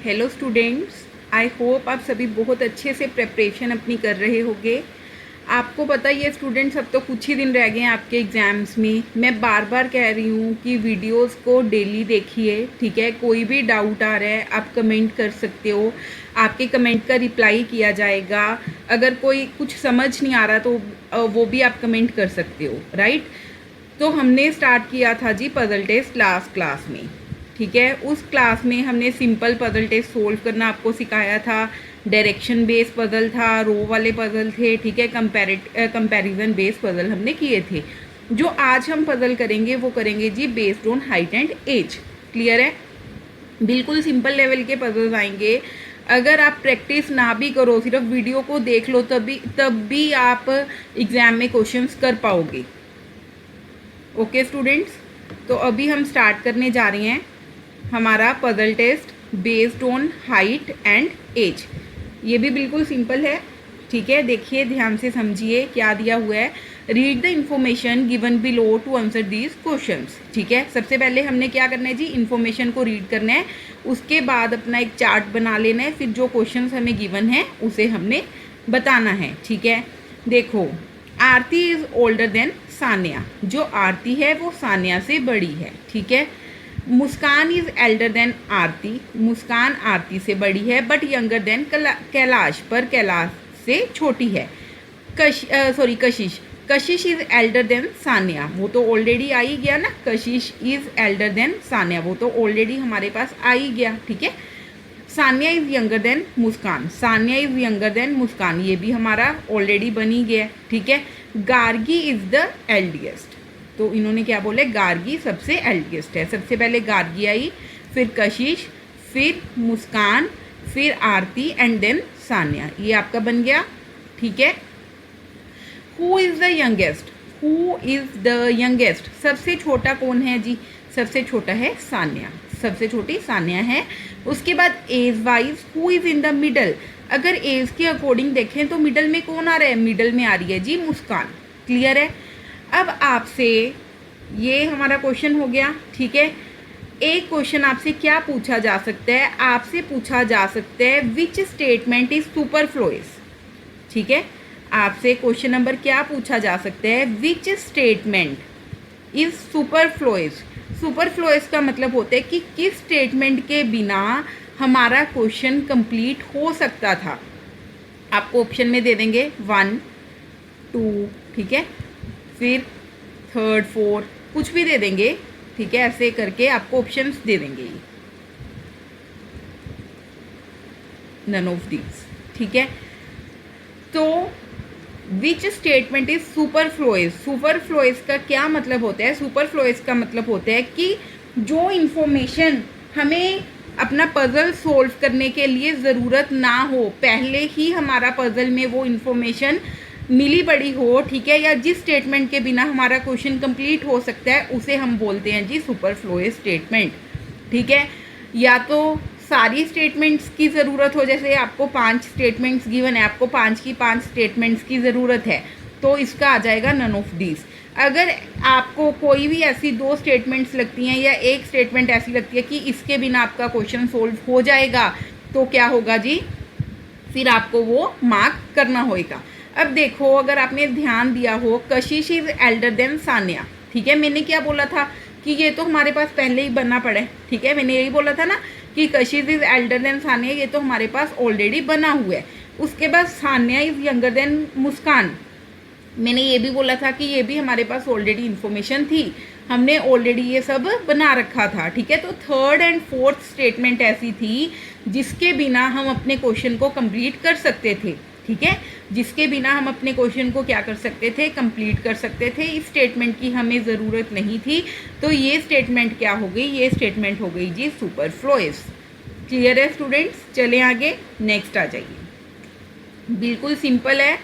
Hello students, I hope आप सभी बहुत अच्छे से प्रिपरेशन अपनी कर रहे होंगे। आपको पता ही है स्टूडेंट्स, अब तो कुछ ही दिन रह गए हैं आपके एग्ज़ाम्स में। मैं बार बार कह रही हूँ कि वीडियोस को डेली देखिए, ठीक है। कोई भी डाउट आ रहा है आप कमेंट कर सकते हो, आपके कमेंट का रिप्लाई किया जाएगा। अगर कोई कुछ समझ नहीं आ रहा तो वो भी आप कमेंट कर सकते हो, राइट। तो हमने स्टार्ट किया था जी पज़ल टेस्ट लास्ट क्लास में, ठीक है। उस क्लास में हमने सिंपल पज़ल टेस्ट सोल्व करना आपको सिखाया था, डायरेक्शन बेस्ड पज़ल था, रो वाले पज़ल थे, ठीक है। कंपैरिजन बेस्ड पज़ल हमने किए थे। जो आज हम पज़ल करेंगे वो करेंगे जी based on height and age. Clear है? बिल्कुल सिंपल लेवल के पज़ल्स आएंगे। अगर आप प्रैक्टिस ना भी करो, सिर्फ वीडियो को देख लो, तब भी आप एग्ज़ाम में क्वेश्चंस कर पाओगे। ओके स्टूडेंट्स, तो अभी हम स्टार्ट करने जा रहे हैं हमारा puzzle test based on height and age. ये भी बिल्कुल सिंपल है, ठीक है। देखिए, ध्यान से समझिए क्या दिया हुआ है। Read the information given below to answer these questions, ठीक है। सबसे पहले हमने क्या करना है जी, इन्फॉर्मेशन को रीड करना है। उसके बाद अपना एक चार्ट बना लेना है, फिर जो क्वेश्चंस हमें गिवन है उसे हमने बताना है, ठीक है। देखो, आरती इज़ ओल्डर देन सानिया। जो आरती है वो सानिया से बड़ी है, ठीक है। मुस्कान इज़ एल्डर देन आरती। मुस्कान आरती से बड़ी है, बट यंगर देन कैलाश, पर कैलाश से छोटी है। कशिश, कशिश इज़ एल्डर देन सानिया। वो तो ऑलरेडी आ ही गया ना, कशिश इज़ एल्डर देन सानिया, वो तो ऑलरेडी हमारे पास आ ही गया, ठीक है। Sania is younger than Muskan. Sania is younger than Muskan, ये भी हमारा ऑलरेडी बन ही गया, ठीक है। Gargi is the eldest. तो इन्होंने क्या बोले, गार्गी सबसे एल्डिएस्ट है। सबसे पहले गार्गी आई, फिर कशिश, फिर मुस्कान, फिर आरती एंड देन सानिया। ये आपका बन गया, ठीक है। Who is the youngest. Who is the youngest, सबसे छोटा कौन है जी? सबसे छोटा है सानिया, सबसे छोटी सानिया है। उसके बाद age wise who is in the middle. अगर एज के अकॉर्डिंग देखें तो मिडल में कौन आ रहा है? मिडल में आ रही है जी मुस्कान। क्लियर है? अब आपसे ये हमारा क्वेश्चन हो गया, ठीक है। एक क्वेश्चन आपसे क्या पूछा जा सकता है? आपसे पूछा जा सकता है विच स्टेटमेंट इज सुपरफ्लोइस, ठीक है। आपसे क्वेश्चन नंबर क्या पूछा जा सकता है? Which statement is सुपरफ्लोइस। सुपरफ्लोइस का मतलब होता है कि किस स्टेटमेंट के बिना हमारा क्वेश्चन कंप्लीट हो सकता था। आपको ऑप्शन में दे देंगे 1, 2, ठीक है, फिर 3, 4, कुछ भी दे देंगे, ठीक है। ऐसे करके आपको ऑप्शंस दे देंगे, नन ऑफ दीज, ठीक है। तो विच स्टेटमेंट इज सुपरफ्लोइस। सुपरफ्लोइस का क्या मतलब होता है? सुपरफ्लोइस का मतलब होता है कि जो इन्फॉर्मेशन हमें अपना पज़ल सोल्व करने के लिए ज़रूरत ना हो, पहले ही हमारा पज़ल में वो इन्फॉर्मेशन मिली पड़ी हो, ठीक है, या जिस स्टेटमेंट के बिना हमारा क्वेश्चन कंप्लीट हो सकता है उसे हम बोलते हैं जी सुपरफ्लोइस स्टेटमेंट, ठीक है। या तो सारी स्टेटमेंट्स की ज़रूरत हो, जैसे आपको 5 स्टेटमेंट्स गिवन है, आपको 5 की 5 स्टेटमेंट्स की ज़रूरत है, तो इसका आ जाएगा नन ऑफ दीज। अगर आपको कोई भी ऐसी 2 स्टेटमेंट्स लगती हैं या एक स्टेटमेंट ऐसी लगती है कि इसके बिना आपका क्वेश्चन सोल्व हो जाएगा, तो क्या होगा जी? फिर आपको वो मार्क करना होगा। अब देखो, अगर आपने ध्यान दिया हो, कशिश इज़ एल्डर देन सानिया, ठीक है। मैंने क्या बोला था कि ये तो हमारे पास पहले ही बनना पड़ा है, ठीक है। मैंने यही बोला था ना कि कशिश इज़ एल्डर देन सानिया, ये तो हमारे पास ऑलरेडी बना हुआ है। उसके बाद सानिया इज़ यंगर देन मुस्कान, मैंने ये भी बोला था कि ये भी हमारे पास ऑलरेडी इन्फॉर्मेशन थी, हमने ऑलरेडी ये सब बना रखा था, ठीक है। तो 3rd एंड 4th स्टेटमेंट ऐसी थी जिसके बिना हम अपने क्वेश्चन को कंप्लीट कर सकते थे, ठीक है। जिसके बिना हम अपने क्वेश्चन को क्या कर सकते थे? कंप्लीट कर सकते थे। इस स्टेटमेंट की हमें ज़रूरत नहीं थी, तो ये स्टेटमेंट क्या हो गई? ये स्टेटमेंट हो गई जी सुपरफ्लोइस। क्लियर है स्टूडेंट्स? चलें आगे, नेक्स्ट आ जाइए। बिल्कुल सिंपल है,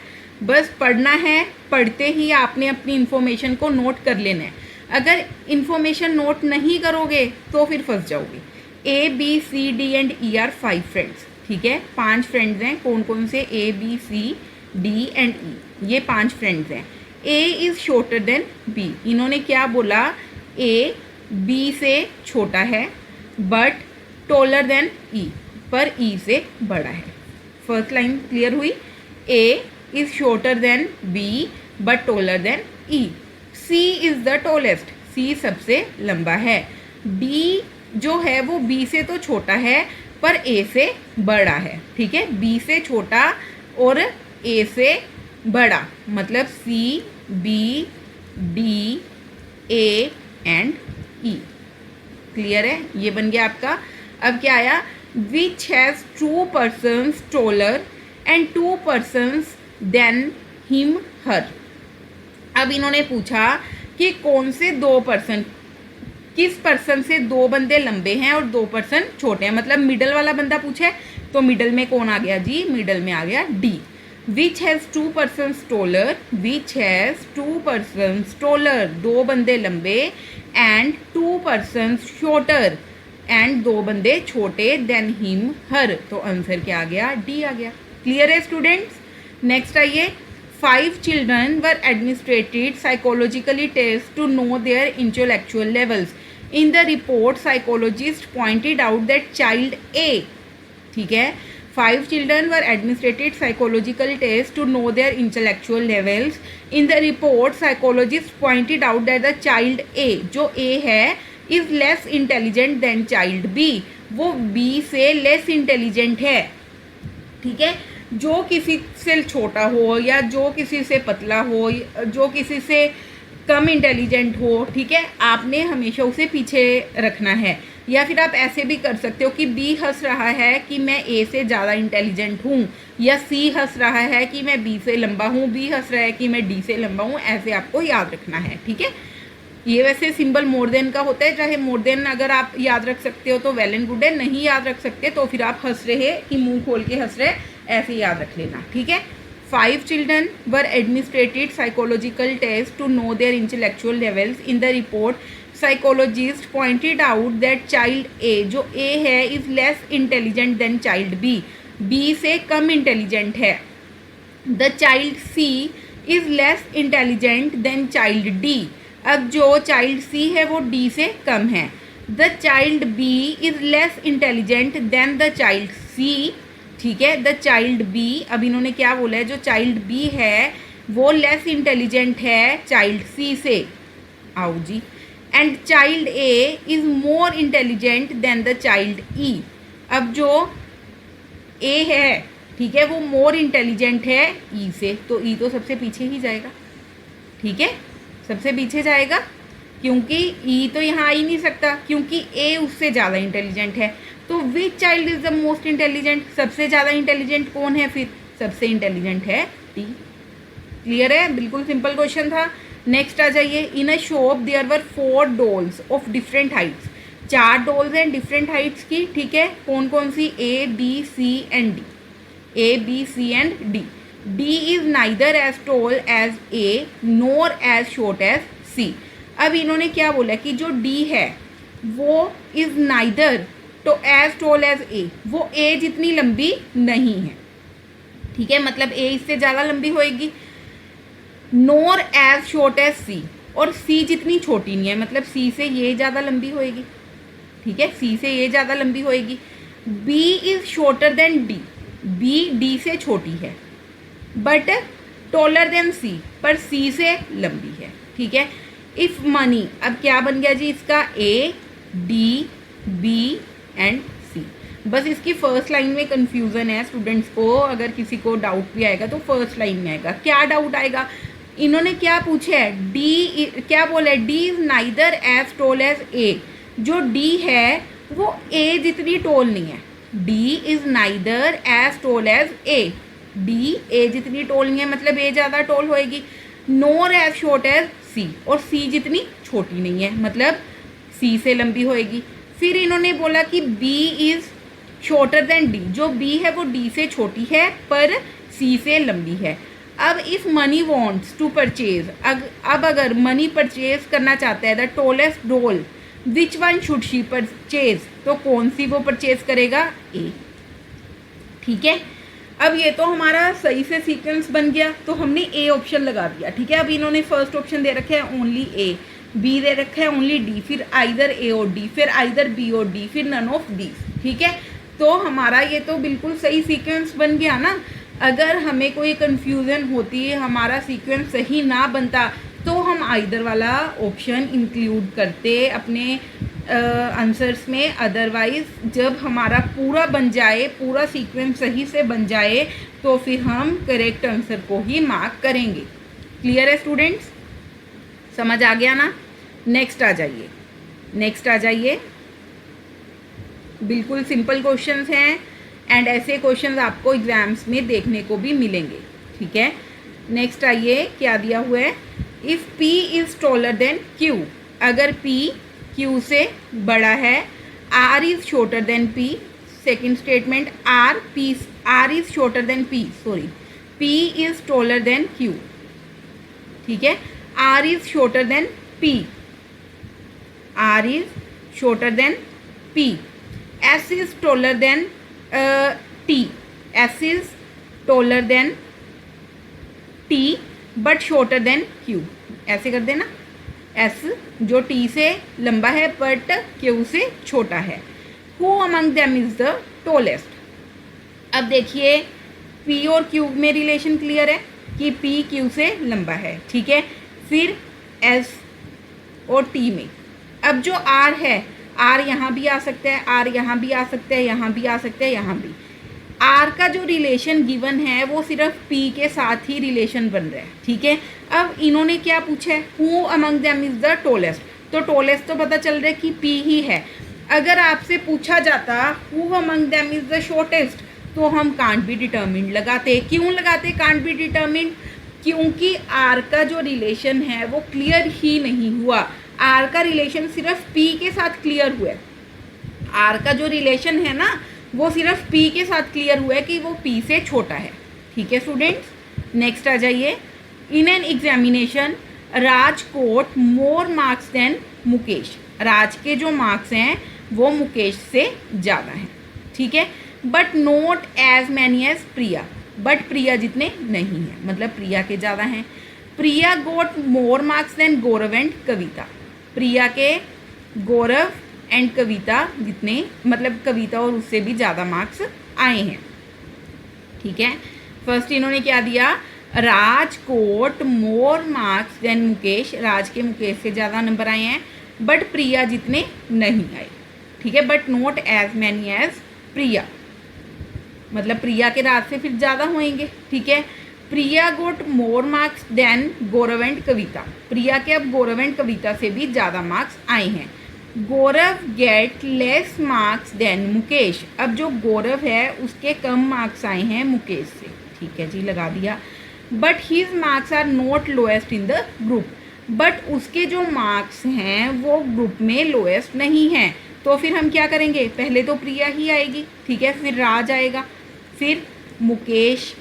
बस पढ़ना है, पढ़ते ही आपने अपनी इन्फॉर्मेशन को नोट कर लेना है। अगर इन्फॉर्मेशन नोट नहीं करोगे तो फिर फंस जाओगे। A, B, C, D and E are 5 friends, ठीक है। 5 फ्रेंड्स हैं। कौन कौन से? A, B, C, D and E, ये 5 फ्रेंड्स हैं। A is shorter then B। इन्होंने क्या बोला? A B से छोटा है, बट टॉलर देन E, पर ई से बड़ा है। फर्स्ट लाइन क्लियर हुई। A is shorter than B but taller than E. C is the tallest, C सबसे लंबा है। डी जो है वो बी से तो छोटा है पर ए से बड़ा है, ठीक है। बी से छोटा और ए से बड़ा, मतलब C B D A and E. Clear है, ये बन गया आपका। अब क्या आया, which has 2 persons taller and 2 persons than him her। अब इन्होंने पूछा कि कौन से 2 पर्सन, किस पर्सन से 2 बंदे लंबे हैं और 2 पर्सन छोटे हैं, मतलब मिडल वाला बंदा पूछा है तो मिडल में कौन आ गया जी, मिडल में आ गया D. Which has 2 persons taller, which has 2 persons taller, 2 बंदे लंबे, एंड 2 persons shorter, एंड 2 बंदे छोटे, देन हिम हर, तो आंसर क्या आ गया, डी आ गया। क्लियर है स्टूडेंट्स। नेक्स्ट आइए, 5 children were administered psychologically tests to know their intellectual levels. In the report, psychologists pointed out that child A, ठीक है, 5 children were administered psychological tests to know their intellectual levels. In the report, psychologists pointed out that the child A, जो A है, is less intelligent than child B, वो B से less intelligent है, ठीक है। जो किसी से छोटा हो या जो किसी से पतला हो, जो किसी से कम इंटेलिजेंट हो, ठीक है, आपने हमेशा उसे पीछे रखना है। या फिर आप ऐसे भी कर सकते हो कि बी हंस रहा है कि मैं ए से ज़्यादा इंटेलिजेंट हूँ, या सी हंस रहा है कि मैं बी से लंबा हूँ, बी हंस रहा है कि मैं डी से लंबा हूँ, ऐसे आपको याद रखना है, ठीक है। ये वैसे सिंबल मोर देन का होता है, चाहे मोर देन अगर आप याद रख सकते हो तो वेल एंड गुड है, नहीं याद रख सकते तो फिर आप हंस रहे कि मुंह खोल के हंस रहे, ऐसे याद रख लेना, ठीक है। 5 children were administered psychological tests to know their intellectual levels. In the report, psychologists pointed out that child A, जो A है, is less intelligent than child B, B से कम इंटेलिजेंट है। The child C is less intelligent than child D, अब जो child C है वो D से कम है। The child B is less intelligent than the child C, ठीक है। द चाइल्ड बी, अब इन्होंने क्या बोला है, जो चाइल्ड बी है वो लेस इंटेलिजेंट है चाइल्ड सी से, आओ जी। And child A is more intelligent than the child E, अब जो ए है, ठीक है, वो मोर इंटेलिजेंट है ई से, तो ई तो सबसे पीछे ही जाएगा, ठीक है, सबसे पीछे जाएगा, क्योंकि ई तो यहाँ आ ही नहीं सकता क्योंकि ए उससे ज़्यादा इंटेलिजेंट है। तो which child is the most intelligent, सबसे ज़्यादा इंटेलिजेंट कौन है, फिर सबसे इंटेलिजेंट है डी। क्लियर है, बिल्कुल सिंपल क्वेश्चन था। नेक्स्ट आ जाइए, in a shop there were 4 dolls of different heights, 4 dolls हैं डिफरेंट हाइट्स की, ठीक है। कौन कौन सी, A B C and D, A B C and D. D is neither as tall as A nor as short as C. अब इन्होंने क्या बोला कि जो डी है वो इज़ नाइदर तो एज टॉल एज ए, वो ए जितनी लंबी नहीं है, ठीक है, मतलब ए इससे ज़्यादा लंबी होएगी। Nor as short as C, और सी जितनी छोटी नहीं है, मतलब सी से ये ज़्यादा लंबी होएगी, ठीक है, सी से ये ज़्यादा लंबी होएगी। B is shorter than D, B D से छोटी है, बट टॉलर देन सी, पर सी से लंबी है, ठीक है। इफ़ मनी, अब क्या बन गया जी इसका, ए डी बी एंड सी। बस इसकी फर्स्ट लाइन में कन्फ्यूज़न है स्टूडेंट्स को, अगर किसी को डाउट भी आएगा तो फर्स्ट लाइन में आएगा। क्या डाउट आएगा, इन्होंने क्या पूछा है, डी क्या बोला है, D is neither as tall as A, जो डी है वो ए जितनी टॉल नहीं है, D is neither as tall as A, D A जितनी टॉल नहीं है, मतलब ए ज़्यादा टॉल होएगी। Nor as short as C, और सी जितनी छोटी नहीं है, मतलब सी से लंबी होएगी। फिर इन्होंने बोला कि B is shorter then D, जो B है वो D से छोटी है पर C से लंबी है। अब if Mani wants to purchase, अब अगर मनी परचेज करना चाहता है the tallest doll, which one should she purchase, तो कौन सी वो परचेज करेगा, ए, ठीक है। अब ये तो हमारा सही से सीक्वेंस बन गया, तो हमने ए ऑप्शन लगा दिया, ठीक है। अब इन्होंने फर्स्ट ऑप्शन दे रखा है ओनली ए, बी दे रखा है ओनली डी, फिर आइदर ए और डी, फिर आइदर बी और डी, फिर नन ऑफ दीज, ठीक है। तो हमारा ये तो बिल्कुल सही सीक्वेंस बन गया ना। अगर हमें कोई कंफ्यूजन होती है, हमारा सीक्वेंस सही ना बनता, तो हम आइदर वाला ऑप्शन इंक्लूड करते अपने आंसर्स में। अदरवाइज जब हमारा पूरा बन जाए, पूरा सीक्वेंस सही से बन जाए, तो फिर हम करेक्ट आंसर को ही मार्क करेंगे। क्लियर है स्टूडेंट्स? समझ आ गया ना? नेक्स्ट आ जाइए, नेक्स्ट आ जाइए। बिल्कुल सिंपल क्वेश्चंस हैं एंड ऐसे क्वेश्चंस आपको एग्जाम्स में देखने को भी मिलेंगे। ठीक है, नेक्स्ट आइए, क्या दिया हुआ है? If P is taller then Q, अगर P Q से बड़ा है, R is shorter then P। Second statement, R is shorter then P, sorry, P is taller then Q। ठीक है, R is shorter then P, R is shorter then P। S is taller then T, S is taller then T but shorter than Q। ऐसे कर देना, S जो T से लंबा है but Q से छोटा है। Who among them is the tallest? अब देखिए P और Q में रिलेशन क्लियर है कि P Q से लंबा है। ठीक है, फिर S और T में अब जो R है, R यहाँ भी आ सकता है, R यहाँ भी आ सकता है, यहाँ भी आ सकता है, यहाँ भी। R का जो रिलेशन गिवन है वो सिर्फ P के साथ ही रिलेशन बन रहा है। ठीक है, अब इन्होंने क्या पूछा है? Who among them is the tallest, तो टॉलेस्ट तो पता चल रहा है कि P ही है। अगर आपसे पूछा जाता who among them is the shortest, तो हम कांट बी डिटर्मिन्ड लगाते। क्यों लगाते कांट बी डिटर्मिन्ड? क्योंकि R का जो रिलेशन है वो क्लियर ही नहीं हुआ। R का रिलेशन सिर्फ P के साथ क्लियर हुआ है। R का जो रिलेशन है ना, वो सिर्फ P के साथ क्लियर हुआ है कि वो P से छोटा है। ठीक है स्टूडेंट्स, नेक्स्ट आ जाइए। In an examination Raj got more marks than Mukesh, Raj के जो मार्क्स हैं वो मुकेश से ज़्यादा हैं। ठीक है, but not as many as Priya, but Priya जितने नहीं हैं, मतलब प्रिया के ज़्यादा हैं। Priya got more marks than Gaurav and Kavita, Priya के गौरव एंड कविता जितने, मतलब कविता और उससे भी ज़्यादा मार्क्स आए हैं। ठीक है, फर्स्ट इन्होंने क्या दिया? Raj got more marks than Mukesh, Raj के मुकेश से ज़्यादा नंबर आए हैं, बट प्रिया जितने नहीं आए। ठीक है, but not as many as Priya, मतलब प्रिया के राज से फिर ज़्यादा होंगे। ठीक है, Priya got more marks than Gaurav and Kavita, Priya के अब गौरव एंड कविता से भी ज़्यादा मार्क्स आए हैं। Gaurav gets less marks than Mukesh, अब जो गौरव है उसके कम मार्क्स आए हैं मुकेश से। ठीक है जी, लगा दिया। But his marks are not lowest in the group, but उसके जो मार्क्स हैं वो ग्रुप में लोएस्ट नहीं हैं। तो फिर हम क्या करेंगे? पहले तो प्रिया ही आएगी, ठीक है, फिर राज आएगा, फिर मुकेश,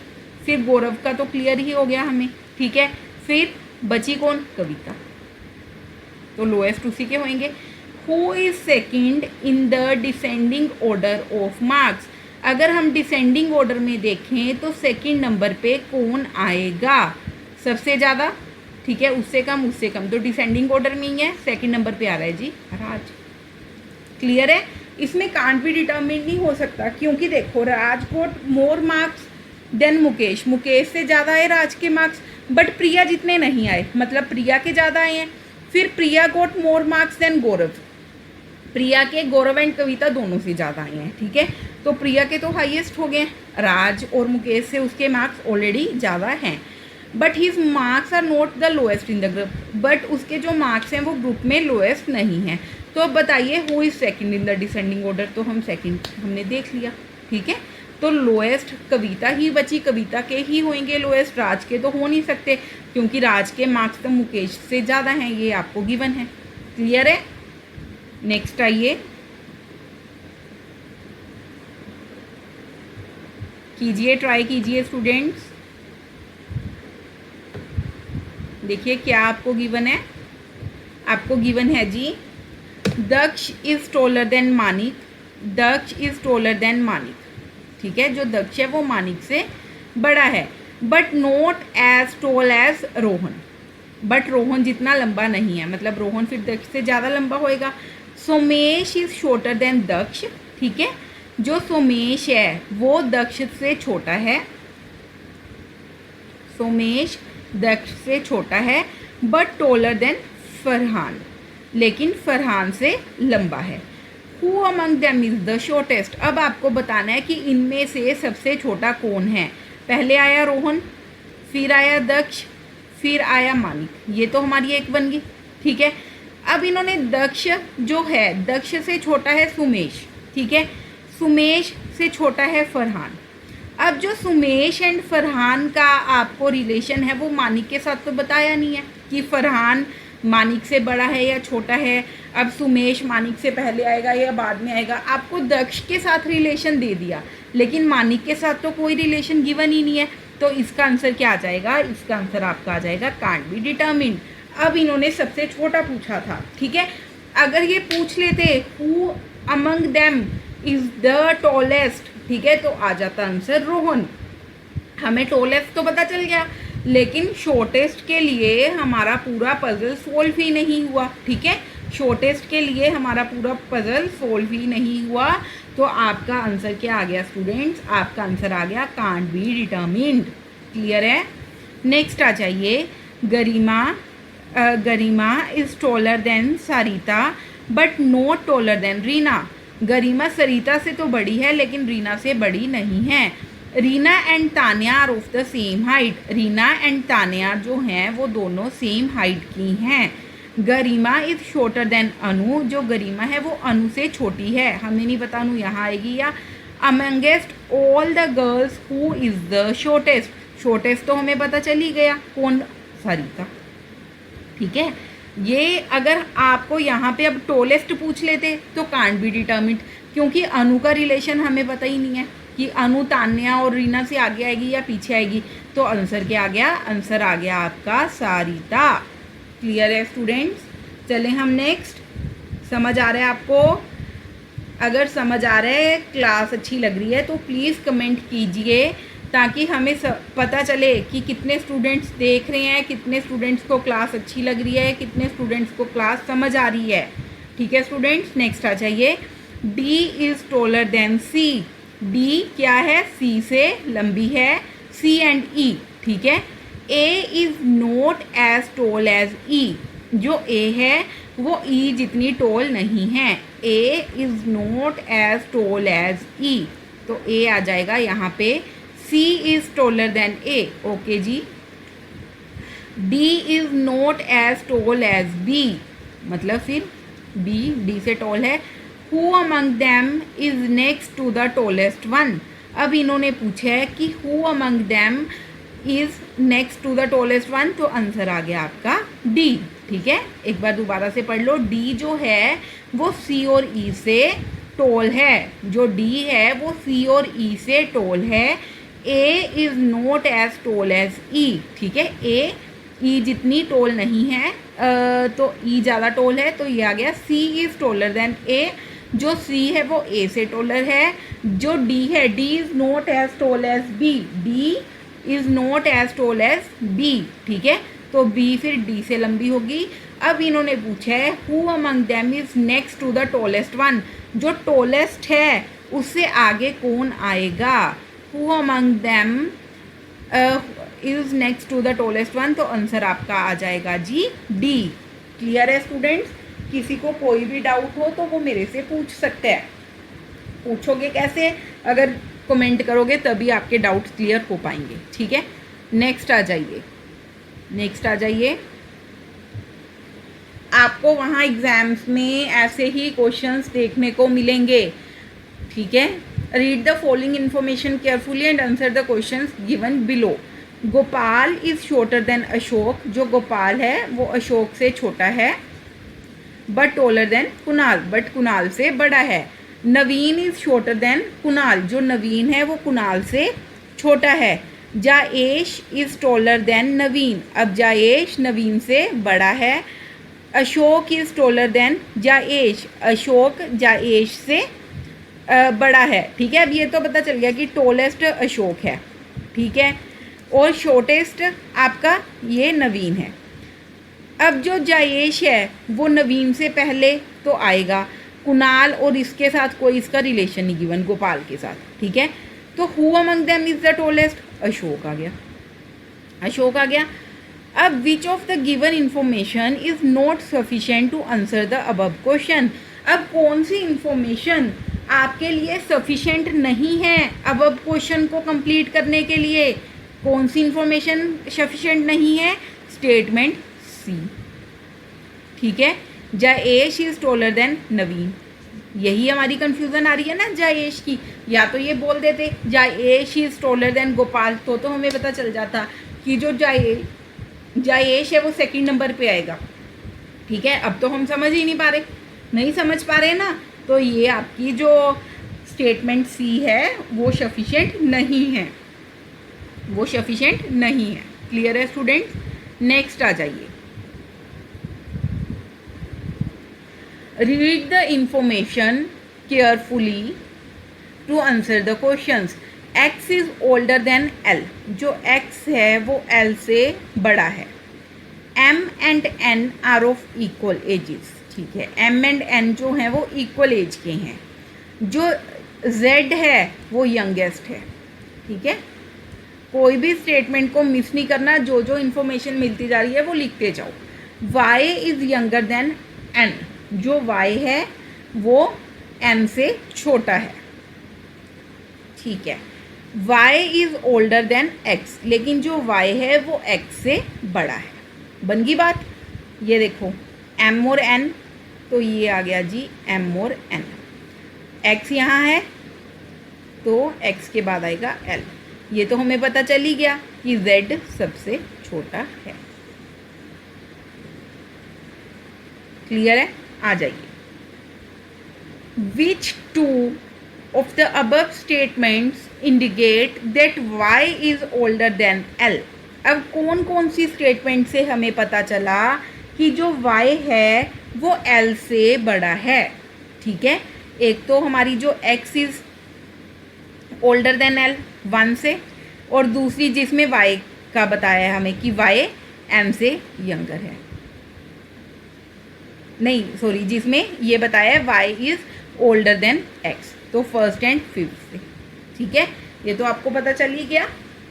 फिर गौरव का तो क्लियर ही हो गया हमें। ठीक है, फिर बची कौन? कविता, तो लोएस्ट उसी के होंगे। Who is second in the descending order of marks, अगर हम डिसेंडिंग ऑर्डर में देखें तो सेकेंड नंबर पे कौन आएगा? सबसे ज़्यादा। ठीक है, उससे कम, उससे कम, तो डिसेंडिंग ऑर्डर में ही है, सेकेंड नंबर पे आ रहा है जी राज। क्लियर है? इसमें कांट भी डिटर्मिन नहीं हो सकता, क्योंकि देखो Raj got more marks than Mukesh, Mukesh से ज़्यादा आए राज के मार्क्स, बट प्रिया जितने नहीं आए, मतलब प्रिया के ज़्यादा आए हैं। फिर प्रिया गोट मोर मार्क्स देन गौरव, प्रिया के गौरव एंड कविता दोनों से ज़्यादा आए हैं। ठीक है, तो प्रिया के तो हाईएस्ट हो गए, राज और मुकेश से उसके मार्क्स ऑलरेडी ज़्यादा हैं। But his marks are not the lowest in the group, but उसके जो मार्क्स हैं वो ग्रुप में लोएस्ट नहीं हैं। तो अब बताइए who is second in the descending order, तो हम सेकंड हमने देख लिया। ठीक है, तो लोएस्ट कविता ही बची, कविता के ही होंगे लोएस्ट, राज के तो हो नहीं सकते, क्योंकि राज के मार्क्स तो मुकेश से ज़्यादा हैं, ये आपको गिवन है। क्लियर है? नेक्स्ट आइए, कीजिए, ट्राई कीजिए स्टूडेंट्स। देखिए क्या आपको गिवन है, आपको गिवन है जी Daksh is taller than Manik, Daksh is taller than Manik. ठीक है, जो दक्ष है वो मानिक से बड़ा है, but not as tall as Rohan, but Rohan जितना लंबा नहीं है, मतलब रोहन फिर दक्ष से ज़्यादा लंबा होएगा। सोमेश इज शॉर्टर देन दक्ष। ठीक है, जो सोमेश है वो दक्ष से छोटा है, सोमेश दक्ष से छोटा है, बट टोलर देन फरहान, लेकिन फरहान से लंबा है। Who among them is the shortest. अब आपको बताना है कि इनमें से सबसे छोटा कौन है। पहले आया रोहन, फिर आया दक्ष, फिर आया मानिक, ये तो हमारी एक बन गई, ठीक है। अब इन्होंने दक्ष जो है, दक्ष से छोटा है सुमेश, ठीक है, सुमेश से छोटा है फरहान। अब जो सुमेश एंड फरहान का आपको रिलेशन है वो मानिक के साथ तो बताया नहीं है कि फरहान मानिक से बड़ा है या छोटा है, अब सुमेश मानिक से पहले आएगा या बाद में आएगा। आपको दक्ष के साथ रिलेशन दे दिया, लेकिन मानिक के साथ तो कोई रिलेशन गिवन ही नहीं है, तो इसका आंसर क्या आ जाएगा? इसका आंसर आपका आ जाएगा कांट बी डिटर्मिन्ड। अब इन्होंने सबसे छोटा पूछा था, ठीक है। अगर ये पूछ लेते who among them is the tallest, ठीक है, तो आ जाता आंसर रोहन। हमें टॉलेस्ट तो पता चल गया, लेकिन शॉर्टेस्ट के लिए हमारा पूरा पजल सोल्व ही नहीं हुआ, ठीक है। शॉर्टेस्ट के लिए हमारा पूरा पजल सोल्व ही नहीं हुआ, तो आपका आंसर क्या आ गया स्टूडेंट्स? आपका आंसर आ गया कांट बी डिटर्मिन्ड। क्लियर है? नेक्स्ट आ जाइए, Garima is taller than Sarita but not taller than Reena. Garima Sarita से तो बड़ी है, लेकिन रीना से बड़ी नहीं है। Reena and Tania are of the same height. Reena and Tania जो हैं वो दोनों सेम हाइट की हैं। Garima is shorter than Anu. जो गरिमा है वो अनु से छोटी है। हमें नहीं पता अनु यहाँ आएगी या। Amongst all the girls who is the shortest. Shortest तो हमें पता चल ही गया कौन, सरिता, ठीक है। ये अगर आपको यहाँ पे अब टॉलेस्ट पूछ लेते तो कांट बी डिटर्मिन्ड, क्योंकि अनु का रिलेशन हमें पता ही नहीं है कि अनु तान्या और रीना से आगे आएगी या पीछे आएगी, तो आंसर क्या आ गया? आंसर आ गया आपका सारिता। क्लियर है स्टूडेंट्स? चलें हम नेक्स्ट। समझ आ रहा है आपको? अगर समझ आ रहा है, क्लास अच्छी लग रही है, तो प्लीज़ कमेंट कीजिए ताकि हमें पता चले कि कितने स्टूडेंट्स देख रहे हैं, कितने स्टूडेंट्स को क्लास अच्छी लग रही है, कितने स्टूडेंट्स को क्लास समझ आ रही है। ठीक है स्टूडेंट्स, नेक्स्ट आ जाइए। D is taller than C. D क्या है? सी से लंबी है। सी एंड ई, ठीक है। A is not as tall as E. जो ए है वो ई जितनी टॉल नहीं है। A is not as tall as E, तो ए आ जाएगा यहाँ पे। C is taller than A, okay जी। D is not as tall as B, मतलब फिर D से टॉल है। Who among them is next to the tallest one? अब इन्होंने पूछा है कि who among them is next to the tallest one, तो आंसर आ गया आपका D, ठीक है। एक बार दोबारा से पढ़ लो। D जो है वो C और E से टॉल है। जो D है वो C और E से टॉल है। A is not as tall as E, ठीक है। E जितनी टॉल नहीं है, तो E ज़्यादा टॉल है, तो ये आ गया C is taller then A। जो C है वो A से टॉलर है। जो D है, D is not as tall as B। D is not as tall as B, ठीक है। तो B फिर D से लंबी होगी। अब इन्होंने पूछा है who among them is next to the tallest one. जो टॉलेस्ट है उससे आगे कौन आएगा? Who among them is next to the tallest one, तो आंसर आपका आ जाएगा जी D। क्लियर है स्टूडेंट्स? किसी को कोई भी डाउट हो तो वो मेरे से पूछ सकते हैं। पूछोगे कैसे? अगर कमेंट करोगे तभी आपके डाउट्स क्लियर हो पाएंगे, ठीक है। नेक्स्ट आ जाइए। नेक्स्ट आ जाइए। आपको वहाँ एग्जाम्स में ऐसे ही क्वेश्चंस देखने को मिलेंगे, ठीक है। Read the following information carefully and answer the questions given below. Gopal is shorter than Ashok. जो गोपाल है वो अशोक से छोटा है। but taller than Kunal, but Kunal से बड़ा है। नवीन is shorter than कुणाल। जो नवीन है वो कुणाल से छोटा है। जायेश is taller than नवीन। अब जायेश नवीन से बड़ा है। Ashok is taller than Jayesh. Ashok Jayesh से बड़ा है, ठीक है। अब ये तो पता चल गया कि टॉलेस्ट अशोक है, ठीक है, और शॉर्टेस्ट आपका ये नवीन है। अब जो जायेश है वो नवीन से पहले तो आएगा, कुणाल और इसके साथ कोई इसका रिलेशन नहीं गिवन, गोपाल के साथ, ठीक है। तो who among them is the tallest, Ashok आ गया, अशोक आ गया। अब which of the given information is not sufficient to answer the above question, अब कौन सी इंफॉर्मेशन आपके लिए सफिशिएंट नहीं है अबव क्वेश्चन को कंप्लीट करने के लिए, कौन सी इंफॉर्मेशन सफिशिएंट नहीं है, स्टेटमेंट सी, ठीक है। जयेश इज टॉलर देन नवीन, यही हमारी कंफ्यूजन आ रही है ना जयेश की, या तो ये बोल देते Jayesh is taller then Gopal, तो हमें पता चल जाता कि जो जयेश है वो सेकंड नंबर पे आएगा, ठीक है। अब तो हम समझ ही नहीं पा रहे, नहीं समझ पा रहे ना, तो ये आपकी जो स्टेटमेंट सी है वो सफिशिएंट नहीं है, वो सफिशिएंट नहीं है। क्लियर है स्टूडेंट्स? नेक्स्ट आ जाइए। Read the information carefully to answer the questions. x is older than l, जो x है वो l से बड़ा है। m and n are of equal ages, ठीक है, m एंड n जो हैं वो इक्वल एज के हैं। जो z है वो यंगेस्ट है, ठीक है। कोई भी स्टेटमेंट को मिस नहीं करना, जो जो इन्फॉर्मेशन मिलती जा रही है वो लिखते जाओ। y is younger then n, जो y है वो m से छोटा है, ठीक है। y is older than x, लेकिन जो y है वो x से बड़ा है। बन गई बात? ये देखो m और n, तो ये आ गया जी m और n। x यहाँ है तो x के बाद आएगा l, ये तो हमें पता चल ही गया कि z सबसे छोटा है। क्लियर है? आ जाइए। Which two of the above statements indicate that y is older than l, अब कौन कौन सी स्टेटमेंट से हमें पता चला कि जो y है वो l से बड़ा है, ठीक है। एक तो हमारी जो x is older than l 1 से, और दूसरी जिसमें y का बताया है हमें कि y m से यंगर है, नहीं सॉरी, जिसमें ये बताया है y is older then x, तो फर्स्ट एंड फिफ्थ से, ठीक है। ये तो आपको पता चल ही गया,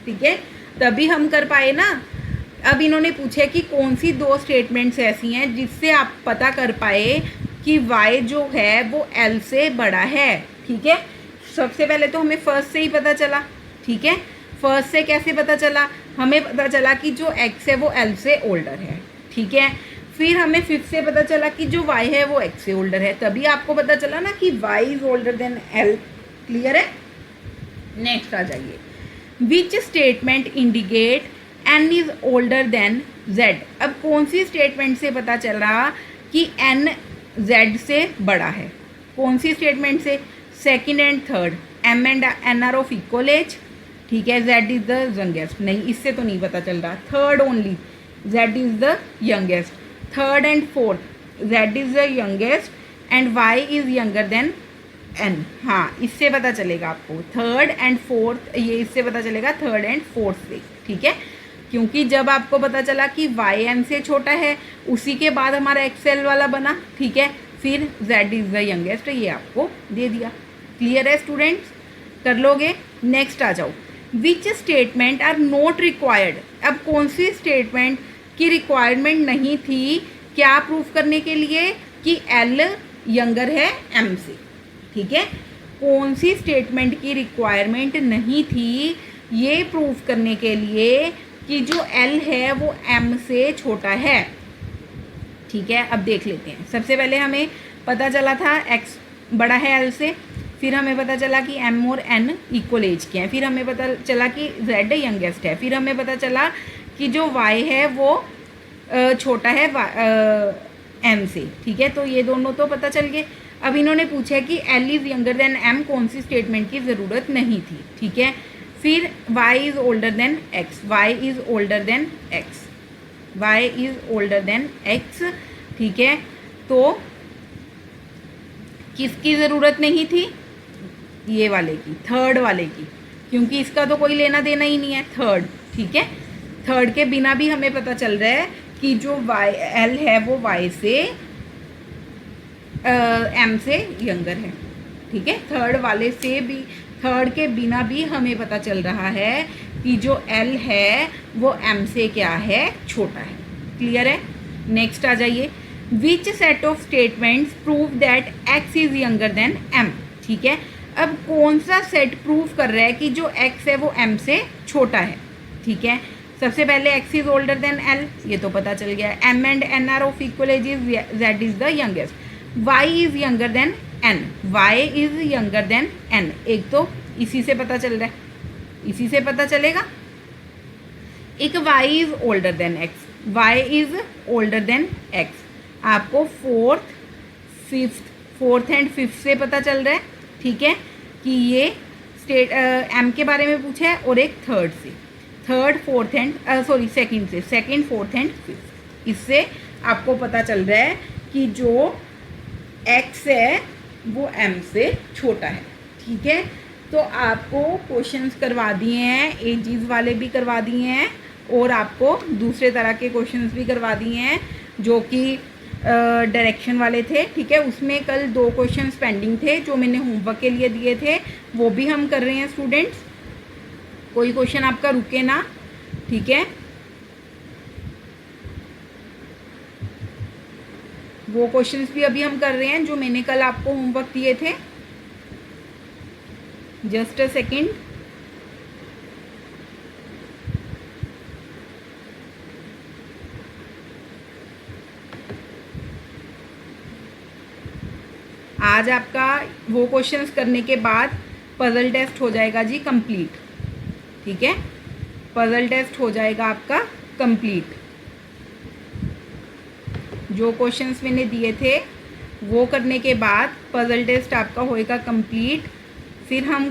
ठीक है, तभी हम कर पाए ना। अब इन्होंने पूछे कि कौन सी दो स्टेटमेंट्स ऐसी हैं जिससे आप पता कर पाए कि y जो है वो l से बड़ा है, ठीक है। सबसे पहले तो हमें फर्स्ट से ही पता चला, ठीक है। फर्स्ट से कैसे पता चला? हमें पता चला कि जो x है वो l से ओल्डर है, ठीक है। फिर हमें फिफ्थ से पता चला कि जो y है वो x से ओल्डर है, तभी आपको पता चला ना कि y is older than l। Clear है? नेक्स्ट आ जाइए। Which statement indicate n is older then z, अब कौन सी स्टेटमेंट से पता चल रहा कि n z से बड़ा है? कौन सी स्टेटमेंट से? Second and third, m and n are of equal age, ठीक है। z इज द यंगेस्ट, नहीं इससे तो नहीं पता चल रहा। Third only, z is the youngest. Third and fourth, z is the youngest and y is younger then n, हाँ इससे पता चलेगा आपको। थर्ड एंड फोर्थ, ये इससे पता चलेगा थर्ड एंड फोर्थ से, ठीक है। क्योंकि जब आपको पता चला कि y m से छोटा है, उसी के बाद हमारा XL वाला बना, ठीक है। फिर z इज द यंगेस्ट, ये आपको दे दिया। क्लियर है स्टूडेंट्स? कर लोगे? नेक्स्ट आ जाओ। Which statement are not required, अब कौन सी स्टेटमेंट की रिक्वायरमेंट नहीं थी क्या प्रूफ करने के लिए कि l यंगर है m से, ठीक है। कौन सी स्टेटमेंट की रिक्वायरमेंट नहीं थी ये प्रूफ करने के लिए कि जो l है वो m से छोटा है, ठीक है। अब देख लेते हैं। सबसे पहले हमें पता चला था x बड़ा है l से, फिर हमें पता चला कि m और n इक्वल एज के हैं, फिर हमें पता चला कि z यंगेस्ट है, फिर हमें पता चला कि जो y है वो छोटा है m से, ठीक है। तो ये दोनों तो पता चल गए। अब इन्होंने पूछा कि l is younger then m, कौन सी स्टेटमेंट की ज़रूरत नहीं थी, ठीक है। फिर y is older than x, y is older than x, y is older than x, ठीक है। तो किसकी ज़रूरत नहीं थी? ये वाले की, थर्ड वाले की, क्योंकि इसका तो कोई लेना देना ही नहीं है, थर्ड, ठीक है। थर्ड के बिना भी हमें पता चल रहा है कि जो y l है वो y से एम से यंगर है, ठीक है। थर्ड वाले से भी, थर्ड के बिना भी हमें पता चल रहा है कि जो एल है वो एम से क्या है, छोटा है। क्लियर है। नेक्स्ट आ जाइए, which set of statements prove that X is younger than M. ठीक है, अब कौन सा सेट प्रूव कर रहा है कि जो एक्स है वो एम से छोटा है। ठीक है, सबसे पहले X is older than L, ये तो पता चल गया। M and N are of equal ages, Z is the youngest. Y is younger than N, Y is younger than N, एक तो इसी से पता चल रहा है, इसी से पता चलेगा। एक Y is older than X, Y is older than X, आपको फोर्थ एंड फिफ्थ से पता चल रहा है। ठीक है, कि ये स्टेट एम के बारे में पूछा है, और एक थर्ड से, थर्ड फोर्थ एंड सेकंड से, सेकंड फोर्थ एंड फिफ्थ, इससे आपको पता चल रहा है कि जो एक्स है वो एम से छोटा है। ठीक है, तो आपको क्वेश्चंस करवा दिए हैं, एजीज वाले भी करवा दिए हैं, और आपको दूसरे तरह के क्वेश्चंस भी करवा दिए हैं जो कि डायरेक्शन वाले थे। ठीक है, उसमें कल 2 क्वेश्चंस पेंडिंग थे जो मैंने होमवर्क के लिए दिए थे, वो भी हम कर रहे हैं स्टूडेंट्स, कोई क्वेश्चन आपका रुके ना। ठीक है, वो क्वेश्चंस भी अभी हम कर रहे हैं जो मैंने कल आपको होमवर्क दिए थे। Just a second. आज आपका वो क्वेश्चंस करने के बाद पजल टेस्ट हो जाएगा जी कंप्लीट। ठीक है, पजल टेस्ट हो जाएगा आपका कंप्लीट। जो क्वेश्चंस मैंने दिए थे वो करने के बाद पजल टेस्ट आपका होएगा कंप्लीट। फिर हम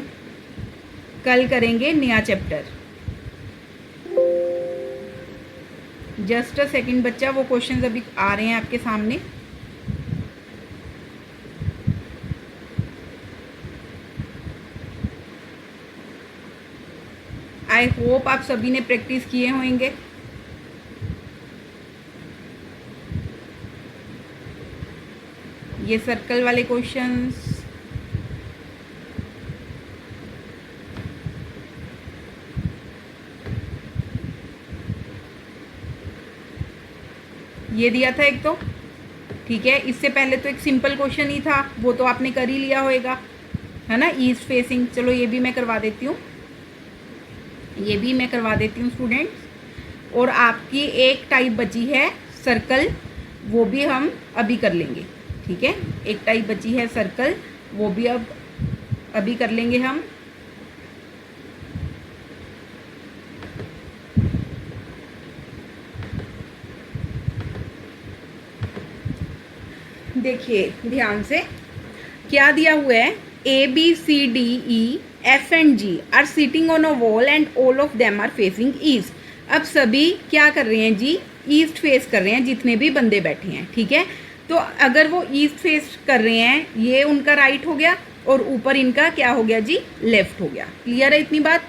कल करेंगे नया चैप्टर। जस्ट अ सेकंड बच्चा, वो क्वेश्चंस अभी आ रहे हैं आपके सामने। आई होप आप सभी ने प्रैक्टिस किए होंगे। ये सर्कल वाले क्वेश्चंस, ये दिया था एक तो। ठीक है, इससे पहले तो एक सिंपल क्वेश्चन ही था, वो तो आपने कर ही लिया होएगा, है ना, ईस्ट फेसिंग। चलो ये भी मैं करवा देती हूँ, ये भी मैं करवा देती हूँ स्टूडेंट्स। और आपकी एक टाइप बची है सर्कल, वो भी हम अभी कर लेंगे। ठीक है, एक टाइप बची है सर्कल, वो भी अब अभी कर लेंगे हम। देखिए ध्यान से, क्या दिया हुआ है, A B C D E F and G are sitting on a wall and all of them are facing east. अब सभी क्या कर रहे हैं जी, ईस्ट फेस कर रहे हैं, जितने भी बंदे बैठे हैं। ठीक है, तो अगर वो ईस्ट फेस कर रहे हैं, ये उनका राइट हो गया और ऊपर इनका क्या हो गया जी, लेफ्ट हो गया। क्लियर है इतनी बात।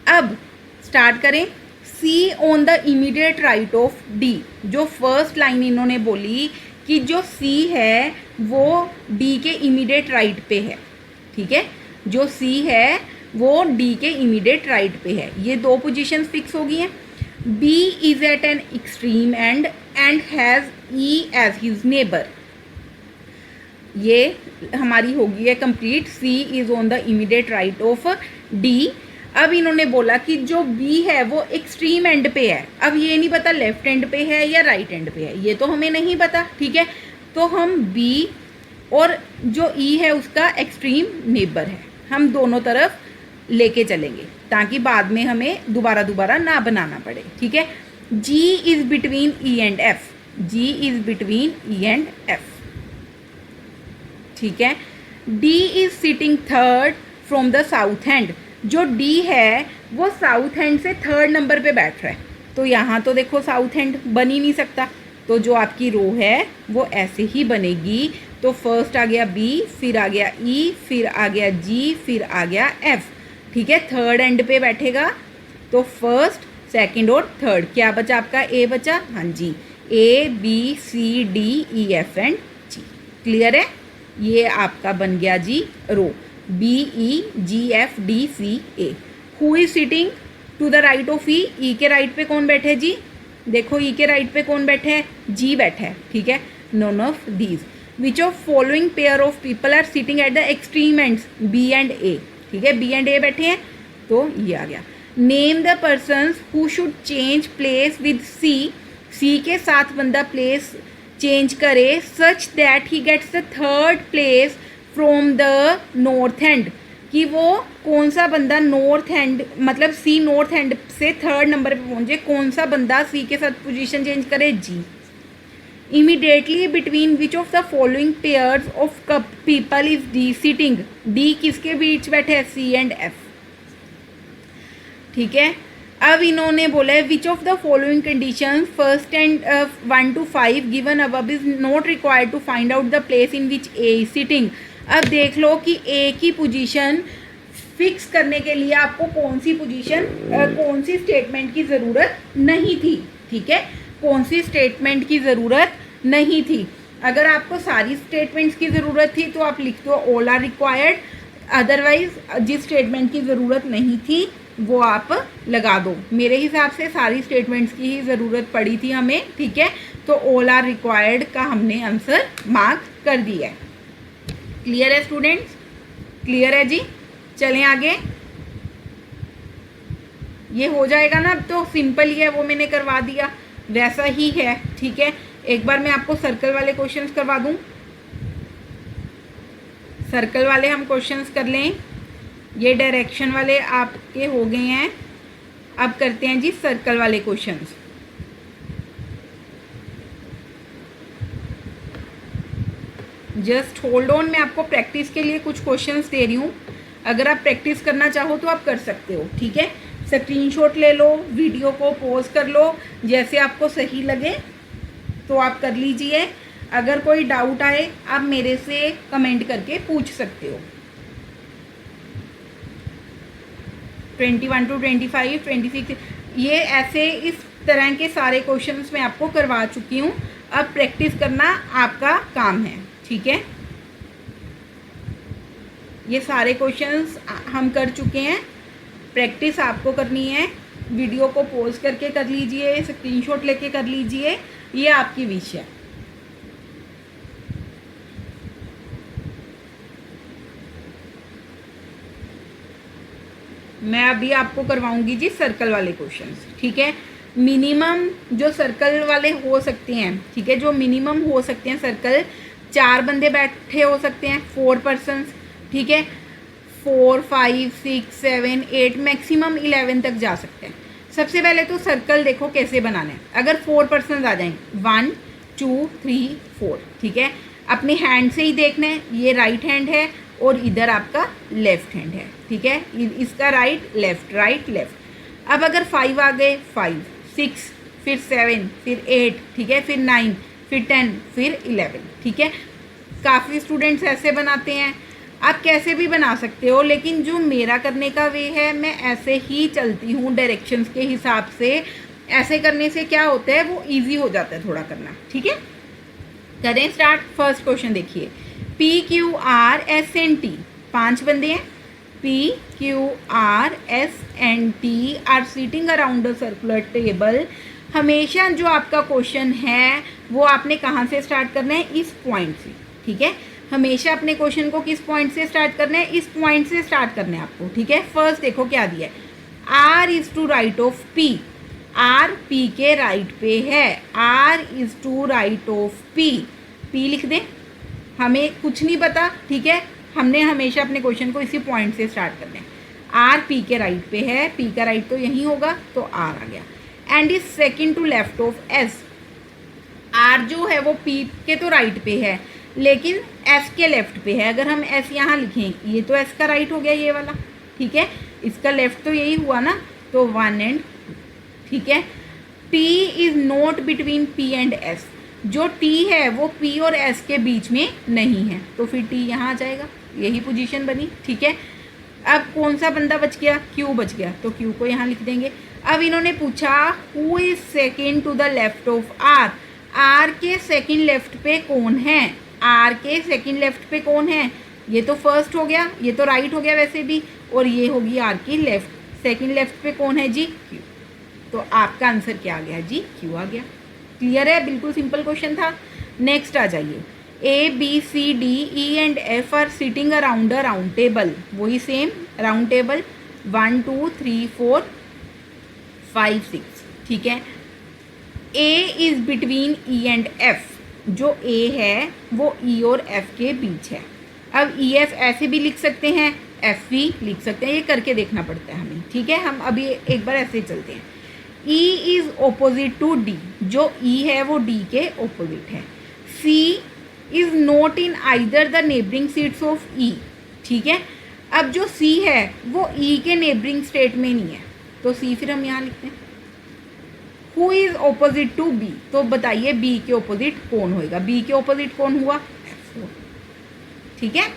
अब स्टार्ट करें। C on the immediate right of D, जो फर्स्ट लाइन इन्होंने बोली कि जो सी है वो डी के इमीडिएट राइट पे है। ठीक है, जो सी है वो डी के इमीडिएट राइट पे है, ये 2 पोजीशंस फिक्स हो गई हैं। B is at an extreme and has E as his neighbour, ये हमारी होगी है complete. C is on the immediate right of D. अब इन्होंने बोला कि जो बी है वो एक्सट्रीम एंड पे है। अब ये नहीं पता लेफ्ट एंड पे है या राइट एंड पे है, ये तो हमें नहीं पता। ठीक है, तो हम बी और जो ई है उसका एक्सट्रीम नेबर है, हम दोनों तरफ लेके चलेंगे ताकि बाद में हमें दोबारा ना बनाना पड़े। ठीक है, G is between E and F, G is between E and F. ठीक है, D is sitting third from the south end, जो डी है वो साउथ एंड से थर्ड नंबर पे बैठ रहा है, तो यहाँ तो देखो साउथ एंड बन ही नहीं सकता, तो जो आपकी रो है वो ऐसे ही बनेगी। तो फर्स्ट आ गया बी, फिर आ गया ई, फिर आ गया जी, फिर आ गया एफ। ठीक है, थर्ड एंड पे बैठेगा, तो फर्स्ट सेकंड और थर्ड, क्या बचा आपका, ए बचा। हाँ जी, A B C D E F and G. Clear है? ये आपका बन गया जी row, BEGFDCA। Who is sitting to the right of E? E के राइट पे कौन बैठे जी? देखो ई के राइट पे कौन बैठे है? जी बैठा है, ठीक है। None of these. Which of following pair of people are sitting at the extreme ends? B and A, ठीक है, बी एंड ए बैठे हैं, तो ये आ गया। Name the persons who should change place with C, C के साथ बंदा प्लेस चेंज करे such that he gets the third place from the north end, कि वो कौन सा बंदा नॉर्थ एंड मतलब सी नॉर्थ एंड से थर्ड नंबर पे पहुंचे, कौन सा बंदा सी के साथ पोजीशन चेंज करे? G. Immediately between which of the following pairs of people is D sitting? D किसके बीच बैठे है? सी एंड एफ, ठीक है। अब इन्होंने बोला है which of the following condition first and 1 to 5 given above is not required to find out the place in which A is sitting. अब देख लो कि ए की पोजीशन फिक्स करने के लिए आपको कौन सी पोजीशन कौन सी स्टेटमेंट की ज़रूरत नहीं थी, ठीक है, कौन सी स्टेटमेंट की ज़रूरत नहीं थी। अगर आपको सारी स्टेटमेंट्स की ज़रूरत थी तो आप लिख दो ऑल आर रिक्वायर्ड, अदरवाइज जिस स्टेटमेंट की ज़रूरत नहीं थी वो आप लगा दो। मेरे हिसाब से सारी स्टेटमेंट्स की ही ज़रूरत पड़ी थी हमें, ठीक है, तो ऑल आर रिक्वायर्ड का हमने आंसर मार्क कर दिया है। क्लियर है स्टूडेंट्स? क्लियर है जी? चलें आगे। ये हो जाएगा ना, अब तो सिंपल ही है, वो मैंने करवा दिया, वैसा ही है, ठीक है। एक बार मैं आपको सर्कल वाले क्वेश्चंस करवा दूं, सर्कल वाले हम क्वेश्चंस कर लें। ये डायरेक्शन वाले आपके हो गए हैं, अब करते हैं जी सर्कल वाले क्वेश्चंस। जस्ट होल्ड ऑन, मैं आपको प्रैक्टिस के लिए कुछ क्वेश्चंस दे रही हूँ, अगर आप प्रैक्टिस करना चाहो तो आप कर सकते हो, ठीक है। स्क्रीनशॉट ले लो, वीडियो को पॉज कर लो, जैसे आपको सही लगे तो आप कर लीजिए। अगर कोई डाउट आए आप मेरे से कमेंट करके पूछ सकते हो। 21 to 25, 26 ये ऐसे इस तरह के सारे क्वेश्चंस मैं आपको करवा चुकी हूँ, अब प्रैक्टिस करना आपका काम है, ठीक है। ये सारे क्वेश्चंस हम कर चुके हैं, प्रैक्टिस आपको करनी है। वीडियो को पॉज करके कर लीजिए, स्क्रीनशॉट लेके कर लीजिए, ये आपकी विश है। मैं अभी आपको करवाऊंगी जी सर्कल वाले क्वेश्चंस, ठीक है। मिनिमम जो सर्कल वाले हो सकते हैं, ठीक है, जो मिनिमम हो सकते हैं सर्कल, 4 बंदे बैठे हो सकते हैं, 4 पर्सन्स, ठीक है, 4, 5, 6, 7, 8 मैक्सिमम 11 तक जा सकते हैं। सबसे पहले तो सर्कल देखो कैसे बनाना है। अगर 4 पर्सन्स आ जाएं, 1 2 3 4, ठीक है, अपने हैंड से ही देखना है, ये राइट हैंड है और इधर आपका लेफ्ट हैंड है, ठीक है, इसका राइट लेफ्ट। अब अगर 5 आ गए, 5, 6, फिर 7, फिर 8, ठीक है, फिर 9, फिर 10, फिर 11, ठीक है। काफ़ी स्टूडेंट्स ऐसे बनाते हैं, आप कैसे भी बना सकते हो, लेकिन जो मेरा करने का वे है, मैं ऐसे ही चलती हूँ डायरेक्शंस के हिसाब से। ऐसे करने से क्या होता है, वो इजी हो जाता है थोड़ा करना, ठीक है। करें स्टार्ट। फर्स्ट क्वेश्चन देखिए, PQRSNT 5 बंदे हैं, PQRSNT are seating around a circular table. हमेशा जो आपका क्वेश्चन है वो आपने कहाँ से स्टार्ट करना है, इस पॉइंट से, ठीक है। हमेशा अपने क्वेश्चन को किस पॉइंट से स्टार्ट करना है, इस पॉइंट से स्टार्ट करना है आपको, ठीक है। फर्स्ट देखो क्या दिया है, R is to right of P, R P के राइट पे है, R is to right of P, P लिख दें, हमें कुछ नहीं पता, ठीक है, हमने हमेशा अपने क्वेश्चन को इसी पॉइंट से स्टार्ट करना है। R P के राइट पे है, P का राइट तो यहीं होगा, तो R आ गया। And is second to left of S, R जो है वो P के तो राइट पे है, लेकिन S के लेफ्ट पे है। अगर हम S यहाँ लिखें, ये तो S का राइट हो गया ये वाला, ठीक है, इसका लेफ्ट तो यही हुआ ना, तो 1 एंड, ठीक है। T is not between P and S, जो T है वो P और S के बीच में नहीं है, तो फिर T यहाँ आ जाएगा, यही पोजीशन बनी, ठीक है। अब कौन सा बंदा बच गया, Q बच गया, तो Q को यहाँ लिख देंगे। अब इन्होंने पूछा who is second to the left of R, R के सेकेंड लेफ्ट पे कौन है, आर के सेकंड लेफ्ट पे कौन है? ये तो फर्स्ट हो गया, ये तो राइट हो गया वैसे भी, और ये होगी आर की लेफ्ट। सेकंड लेफ्ट पे कौन है जी? क्यू। तो आपका आंसर क्या आ गया जी? क्यू आ गया। क्लियर है? बिल्कुल सिंपल क्वेश्चन था। नेक्स्ट आ जाइए। A B C D E and F are sitting around a round table. वही सेम राउंड टेबल 1 2 3 4 5 6, ठीक है। A is between E and F. जो ए है वो ई और एफ के बीच है। अब ई एफ ऐसे भी लिख सकते हैं, एफ भी लिख सकते हैं, ये करके देखना पड़ता है हमें, ठीक है। हम अभी एक बार ऐसे चलते हैं। E is opposite to D. जो ई है वो डी के ओपोजिट है। C is not in either the neighbouring seats of E, ठीक है। अब जो सी है वो ई के नेबरिंग स्टेट में नहीं है, तो सी फिर हम यहाँ लिखते हैं। Who is opposite to B. तो बताइए बी के ऑपोजिट कौन होएगा? बी के ऑपोजिट कौन हुआ? F4, ठीक है।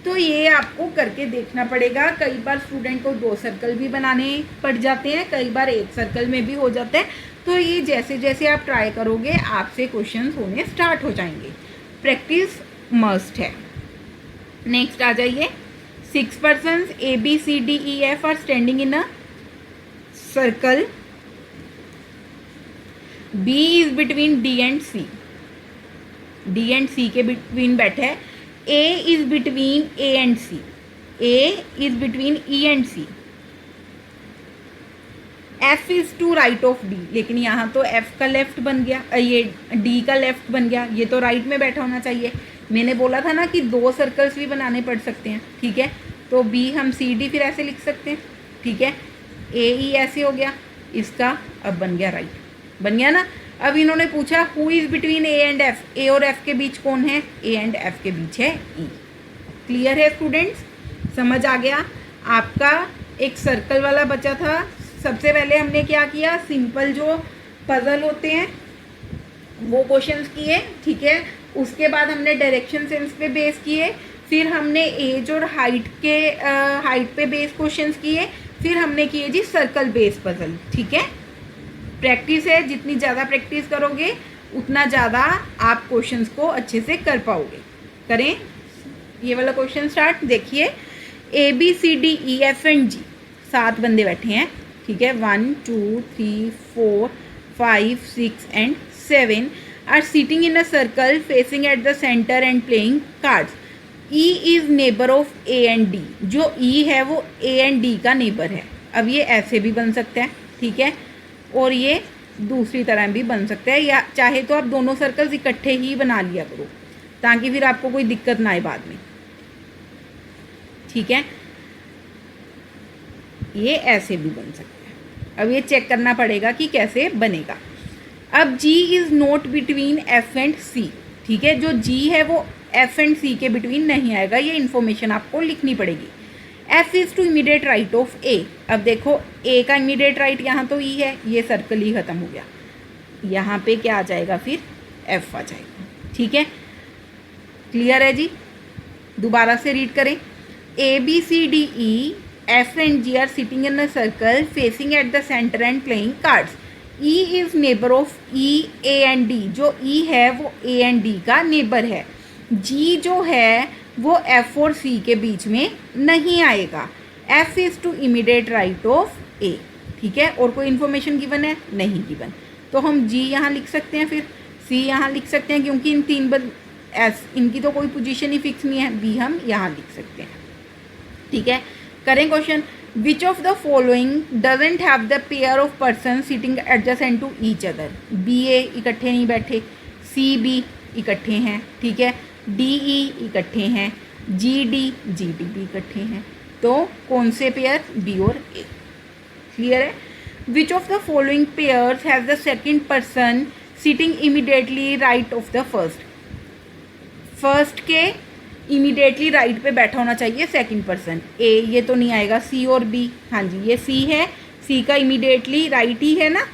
तो ये आपको करके देखना पड़ेगा। कई बार स्टूडेंट को 2 सर्कल भी बनाने पड़ जाते हैं, कई बार 1 सर्कल में भी हो जाता है। तो ये जैसे जैसे आप ट्राई करोगे आपसे क्वेश्चंस होने स्टार्ट हो जाएंगे। प्रैक्टिस मस्ट है। नेक्स्ट आ जाइए। 6 persons A B C D E F are standing in a circle. B is between D and C. D and C के बिटवीन बैठे है। A is between A and C. A is between E and C. F is to right of D. लेकिन यहाँ तो F का left बन गया, ये D का लेफ्ट बन गया, ये तो राइट में बैठा होना चाहिए। मैंने बोला था ना कि 2 सर्कल्स भी बनाने पड़ सकते हैं, ठीक है। तो B हम सी डी फिर ऐसे लिख सकते हैं, ठीक है। ए ई ऐसे हो गया, इसका अब बन गया राइट, बन गया ना। अब इन्होंने पूछा who is between A and F. A और एफ के बीच कौन है? ए एंड एफ के बीच है ई। क्लियर है स्टूडेंट्स? समझ आ गया? आपका एक सर्कल वाला बचा था। सबसे पहले हमने क्या किया? सिंपल जो पजल होते हैं वो क्वेश्चंस किए, ठीक है। उसके बाद हमने डायरेक्शन सेंस पे बेस किए, फिर हमने एज और हाइट पे बेस क्वेश्चंस किए, फिर हमने किए जी सर्कल बेस पजल, ठीक है। प्रैक्टिस है, जितनी ज़्यादा प्रैक्टिस करोगे उतना ज़्यादा आप क्वेश्चंस को अच्छे से कर पाओगे। करें ये वाला क्वेश्चन स्टार्ट। देखिए A B C D E F and G 7 बंदे बैठे हैं, ठीक है। 1 2 3 4 5 6 and 7 are sitting in a circle facing at the centre and playing cards. E is neighbour of A and D. जो ई है वो A and D का neighbour है। अब ये ऐसे भी बन सकता है, ठीक है, और ये दूसरी तरह भी बन सकता है, या चाहे तो आप दोनों सर्कल्स इकट्ठे ही बना लिया करो ताकि फिर आपको कोई दिक्कत ना आए बाद में, ठीक है। ये ऐसे भी बन सकता है। अब ये चेक करना पड़ेगा कि कैसे बनेगा। अब G is not between F and C, ठीक है। जो G है वो F एंड C के बिटवीन नहीं आएगा, ये इन्फॉर्मेशन आपको लिखनी पड़ेगी। F is to immediate right of A। अब देखो A का इमीडिएट राइट यहाँ तो E है, ये सर्कल ही ख़त्म हो गया। यहाँ पे क्या आ जाएगा? फिर F आ जाएगा, ठीक है। क्लियर है जी? दोबारा से रीड करें। A B C D E F and G are sitting in a circle facing at the center and playing cards. E is neighbor of E, A and D. जो E है वो A and D का neighbour है। G जो है वो F और C के बीच में नहीं आएगा। F is to immediate right of A, ठीक है। और कोई इन्फॉर्मेशन गिवन है? नहीं गिवन, तो हम G यहाँ लिख सकते हैं, फिर C यहाँ लिख सकते हैं, क्योंकि इन 3 S इनकी तो कोई पोजीशन ही फिक्स नहीं है। B हम यहाँ लिख सकते हैं, ठीक है। करें question. Which of the following doesn't have the pair of person sitting adjacent to each other. B A इकट्ठे नहीं बैठे, सी बी इकट्ठे हैं, ठीक है, डी ई इकट्ठे हैं, जी डी भी इकट्ठे हैं। तो कौन से पेयर? बी और ए। क्लियर है? Which of the following pairs has the second person sitting immediately right of the first. First के इमीडिएटली राइट पे बैठा होना चाहिए सेकंड पर्सन। ए ये तो नहीं आएगा, सी और बी, हाँ जी ये सी है, सी का इमीडिएटली राइट ही है ना,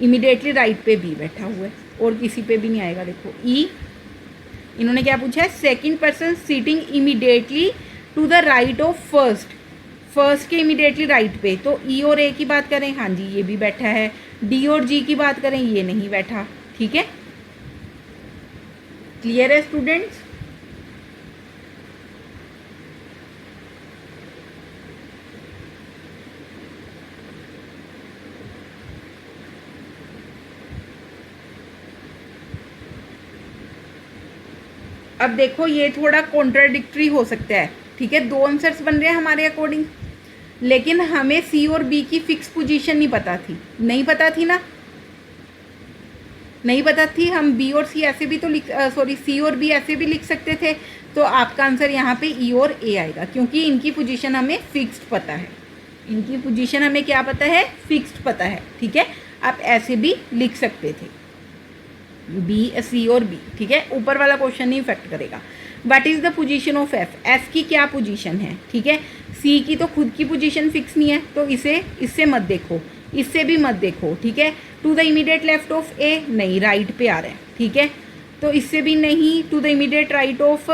इमीडिएटली राइट पे बी बैठा हुआ है, और किसी पे भी नहीं आएगा। देखो ई, इन्होंने क्या पूछा है? Second person sitting immediately to the right of first. First के इमीडिएटली राइट पे, तो ई और ए की बात करें, हाँ जी ये भी बैठा है। डी और जी की बात करें, ये नहीं बैठा, ठीक है। क्लियर है स्टूडेंट्स? अब देखो ये थोड़ा कॉन्ट्राडिक्टरी हो सकता है, ठीक है, दो आंसर्स बन रहे हैं हमारे अकॉर्डिंग, लेकिन हमें सी और बी की फिक्स पोजीशन नहीं पता थी, नहीं पता थी ना, नहीं पता थी। हम बी और सी ऐसे भी तो सी और बी ऐसे भी लिख सकते थे। तो आपका आंसर यहाँ पे ई और ए आएगा, क्योंकि इनकी पोजीशन हमें फिक्स्ड पता है, इनकी पोजीशन हमें क्या पता है, फिक्स्ड पता है, ठीक है। आप ऐसे भी लिख सकते थे, बी सी और बी, ठीक है, ऊपर वाला क्वेश्चन नहीं इफेक्ट करेगा। What is the position of F, F की क्या पोजीशन है, ठीक है। सी की तो खुद की पोजीशन फिक्स नहीं है, तो इससे मत देखो, इससे भी मत देखो, ठीक है। To the immediate left of A, नहीं, राइट पे आ रहा है, ठीक है, तो इससे भी नहीं। To the immediate right of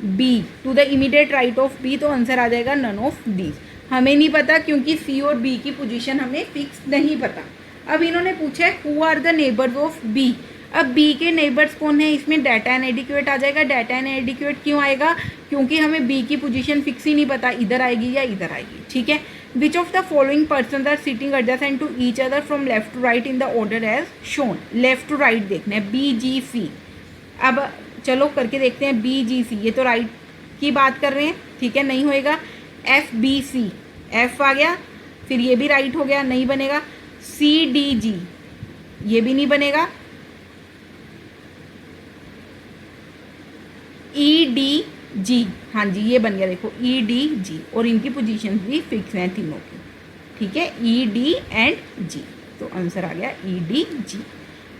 B, to the immediate right of B, तो आंसर आ जाएगा नन ऑफ दीज। हमें नहीं पता, क्योंकि सी और बी की पोजीशन हमें फिक्स नहीं पता। अब इन्होंने पूछा है who are the neighbours of B. अब बी के नेबर्स कौन है, इसमें डाटा इनएडिक्वेट आ जाएगा। डाटा इनएडिक्वेट क्यों आएगा, क्योंकि हमें बी की पोजीशन फिक्स ही नहीं पता, इधर आएगी या इधर आएगी, ठीक है। Which of the following person are sitting adjacent to each other from left to right in the order as shown. Left to right देखना है, बी जी सी। अब चलो करके देखते हैं, बी जी सी, ये तो राइट की बात कर रहे हैं, ठीक है, नहीं होएगा। एफ बी सी, एफ आ गया, फिर ये भी राइट हो गया, नहीं बनेगा। सी डी जी, ये भी नहीं बनेगा। ई डी जी, हाँ जी ये बन गया, देखो ई डी जी, और इनकी पोजीशन भी फिक्स हैं तीनों की, ठीक है, ई डी एंड जी, तो आंसर आ गया ई डी जी।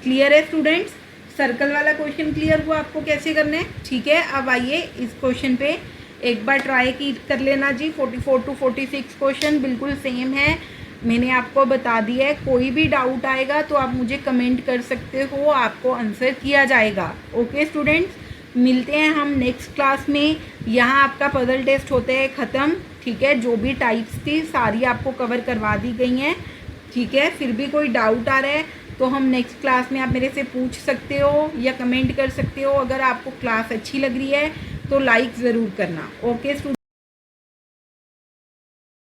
क्लियर है स्टूडेंट्स, सर्कल वाला क्वेश्चन क्लियर हुआ आपको कैसे करना है, ठीक है। अब आइए इस क्वेश्चन पे एक बार ट्राई कर लेना जी। 44 to 46 क्वेश्चन बिल्कुल सेम है, मैंने आपको बता दिया है। कोई भी डाउट आएगा तो आप मुझे कमेंट कर सकते हो, आपको आंसर किया जाएगा। ओके स्टूडेंट्स, मिलते हैं हम नेक्स्ट क्लास में। यहाँ आपका पजल टेस्ट होते हैं ख़त्म, ठीक है, जो भी टाइप्स थी सारी आपको कवर करवा दी गई हैं, ठीक है। फिर भी कोई डाउट आ रहा है तो हम नेक्स्ट क्लास में आप मेरे से पूछ सकते हो या कमेंट कर सकते हो। अगर आपको क्लास अच्छी लग रही है तो लाइक ज़रूर करना। Okay student.